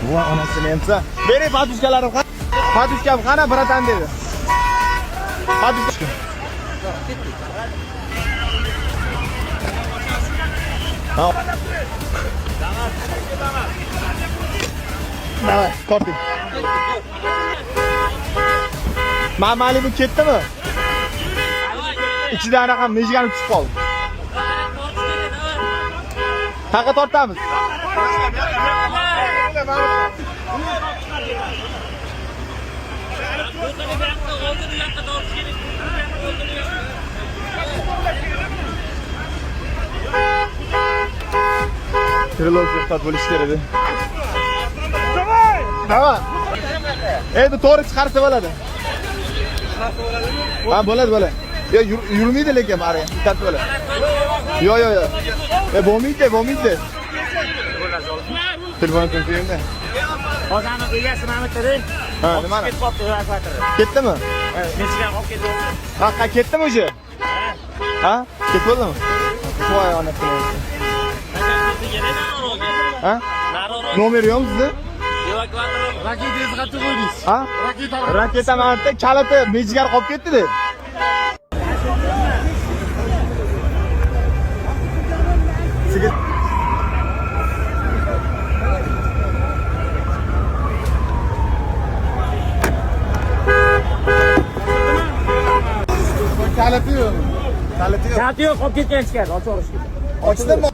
Voy onasini emsa. Bering padushkalarim qani? Padushkam qani bratan dedi. Padushka. Давай, korting. Ma'mali bu ketdimi? Ichidan raqam mejgani tushib qoldi. Taqa tortamiz. Trilogiya qat bo'lish kerak edi. Davay. Endi to'g'ri chiqarsa bo'ladi. Ha, bo'ladi. Yo, yurmaydi lekin mari. Dikkat bo'ladi. Yo. Bo'lmaydi. Telefon qo'yingda. Hozirni egasi Mamatda. Ha, nima? Ketdimi? Nechiga olib ketdi? Ha, ketdimi o'zi? Ha? Ketib bo'ldimi? Voy onasini. Ha? Nomer yo'qmi sizda? Raketangizni qattiq qo'ydingiz. Ha? Raketa ma'nda kaliti mejgar qolib ketdi-da. Sigir. Kaliti yo'q. Kaliti yo'q, olib ketgan ishga, ochib olishga. Ochdimi?